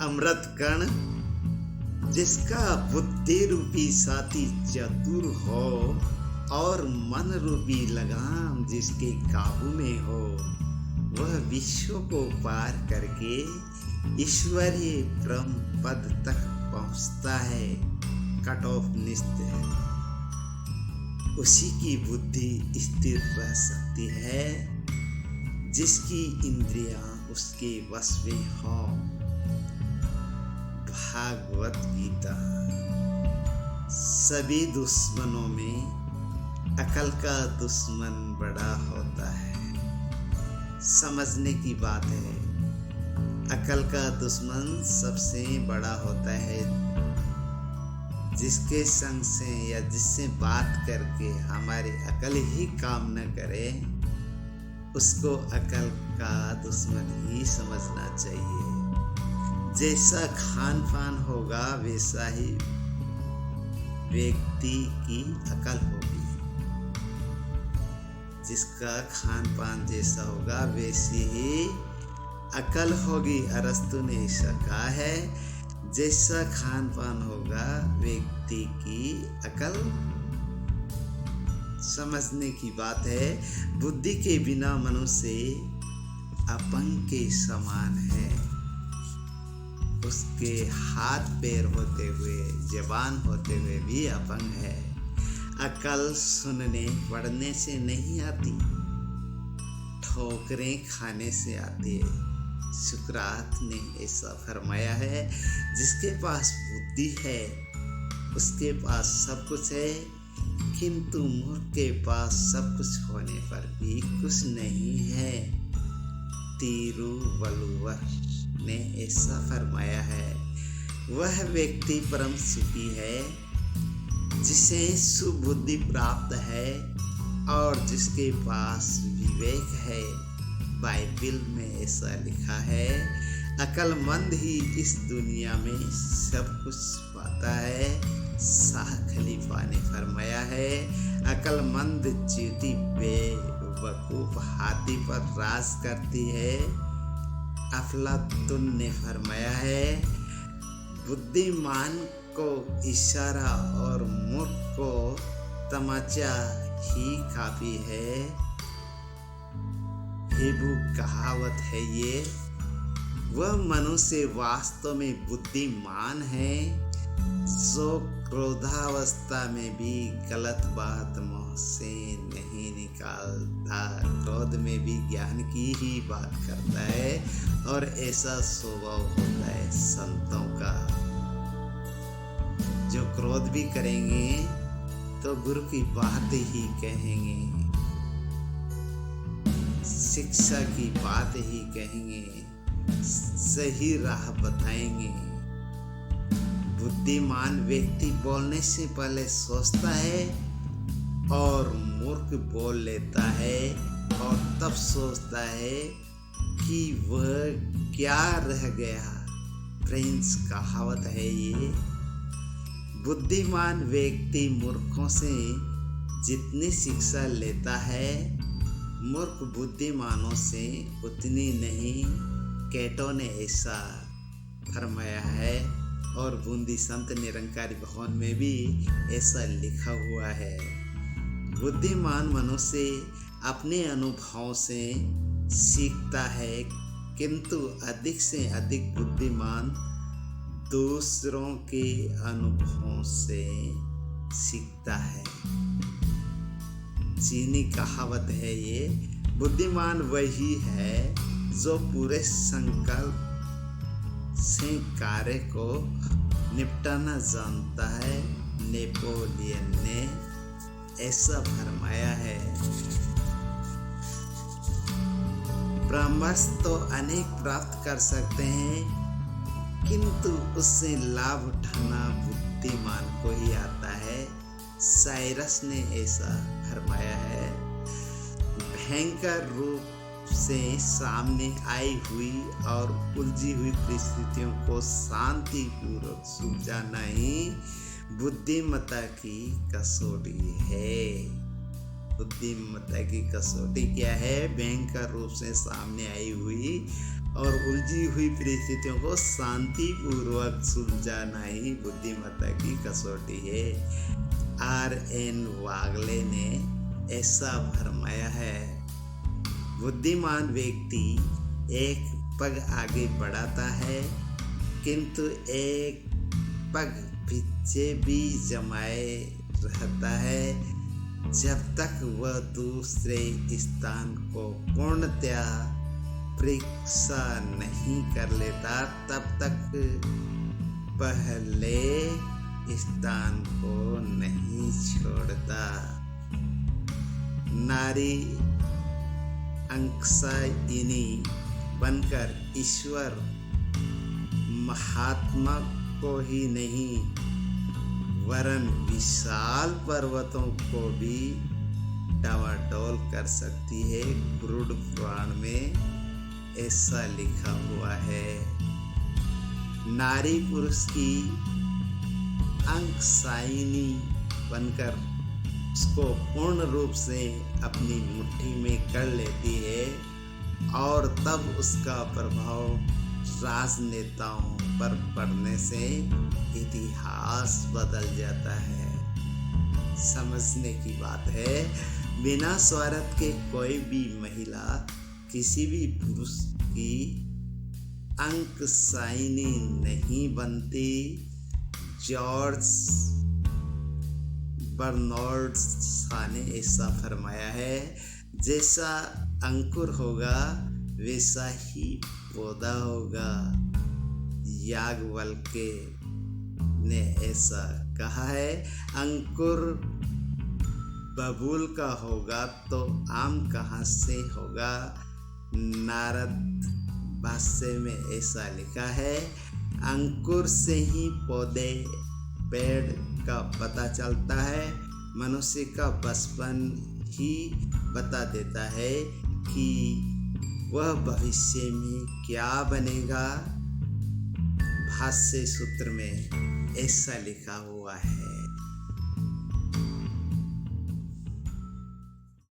अमृत कण जिसका बुद्धि रूपी साथी चतुर हो और मन रूपी लगाम जिसके काबू में हो, वह विश्व को पार करके ईश्वरीय ब्रह्म पद तक पहुंचता है। कट ऑफ निश्चित है। उसी की बुद्धि स्थिर रह सकती है जिसकी इंद्रियां उसके वश में हो। भागवत गीता। सभी दुश्मनों में अकल का दुश्मन बड़ा होता है। समझने की बात है, अकल का दुश्मन सबसे बड़ा होता है। जिसके संग से या जिससे बात करके हमारी अकल ही काम न करे, उसको अकल का दुश्मन ही समझना चाहिए। जैसा खान पान होगा वैसा ही व्यक्ति की अकल होगी। जिसका खान पान जैसा होगा वैसी ही अकल होगी। अरस्तु ने ऐसा कहा है, जैसा खान पान होगा व्यक्ति की अकल। समझने की बात है, बुद्धि के बिना मनुष्य अपंग के समान है। उसके हाथ पैर होते हुए, जबान होते हुए भी अपंग है। अकल सुनने पढ़ने से नहीं आती, ठोकरें खाने से आती है। सुकरात ने ऐसा फरमाया है, जिसके पास बुद्धि है उसके पास सब कुछ है, किंतु मूर्ख के पास सब कुछ होने पर भी कुछ नहीं है। तिरुवल्लुवर ने ऐसा फरमाया है। वह व्यक्ति परम सुखी है जिसे सुबुद्धि प्राप्त है और जिसके पास विवेक है। बाइबल में ऐसा लिखा है, अक्लमंद ही इस दुनिया में सब कुछ पाता है। शाह खलीफा ने फरमाया है, अक्लमंद चींटी बेवकूफ हाथी पर राज करती है। अफलातुन ने फरमाया है, बुद्धिमान को इशारा और मूर्ख को तमाचा ही काफी है। हेबू कहावत है ये। वह मनुष्य वास्तव में बुद्धिमान है जो क्रोधावस्था में भी गलत बात मुंह से नहीं निकालता, क्रोध में भी ज्ञान की ही बात करता है। और ऐसा स्वभाव होता है संतों का, जो क्रोध भी करेंगे तो गुरु की बात ही कहेंगे, शिक्षा की बात ही कहेंगे, सही राह बताएंगे। बुद्धिमान व्यक्ति बोलने से पहले सोचता है और मूर्ख बोल लेता है और तब सोचता है कि वह क्या रह गया। फ्रेंड्स, कहावत है ये। बुद्धिमान व्यक्ति मूर्खों से जितनी शिक्षा लेता है, मूर्ख बुद्धिमानों से उतनी नहीं। कैटो ने ऐसा फरमाया है और बूंदी संत निरंकारी भवन में भी ऐसा लिखा हुआ है। बुद्धिमान मनुष्य अपने अनुभवों से सीखता है, किंतु अधिक से अधिक बुद्धिमान दूसरों के अनुभवों से सीखता है। चीनी कहावत है ये, बुद्धिमान वही है जो पूरे संकल्प से कार्य को निपटाना जानता है। नेपोलियन ने ऐसा फरमाया है। ब्रह्मास्त्र तो अनेक प्राप्त कर सकते हैं, किंतु उससे लाभ उठाना बुद्धिमान को ही आता है। साइरस ने ऐसा फरमाया है। भयंकर रूप से सामने आई हुई और उलझी हुई परिस्थितियों को शांति पूर्वक सुलझाना ही बुद्धिमत्ता की कसौटी है। बुद्धिमत्ता की कसौटी क्या है? भयंकर रूप से सामने आई हुई और उलझी हुई परिस्थितियों को शांतिपूर्वक सुलझाना ही बुद्धिमत्ता की कसौटी है। R.N. वागले ने ऐसा फरमाया है, बुद्धिमान व्यक्ति एक पग आगे बढ़ाता है किंतु एक पग पीछे भी जमाए रहता है। जब तक वह दूसरे स्थान को पूर्णतया परीक्षा नहीं कर लेता तब तक पहले स्थान को नहीं छोड़ता। नारी अंकसायिनी बनकर ईश्वर महात्मा को ही नहीं वरन विशाल पर्वतों को भी डावाडोल कर सकती है। गरुड़ पुराण में ऐसा लिखा हुआ है। नारी पुरुष की अंकसायिनी बनकर उसको पूर्ण रूप से अपनी मुट्ठी में कर लेती है और तब उसका प्रभाव राजनेताओं पर पड़ने से इतिहास बदल जाता है। समझने की बात है, बिना स्वार्थ के कोई भी महिला किसी भी पुरुष की अंकसायिनी नहीं बनती। जॉर्ज बर्नार्ड शॉ ने ऐसा फरमाया है, जैसा अंकुर होगा वैसा ही पौधा होगा। याज्ञवल्क्य ने ऐसा कहा है, अंकुर बबूल का होगा तो आम कहाँ से होगा। नारद भाष्य में ऐसा लिखा है, अंकुर से ही पौधे पेड़ का पता चलता है। मनुष्य का बचपन ही बता देता है कि वह भविष्य में क्या बनेगा। भाष्य सूत्र में ऐसा लिखा हुआ है।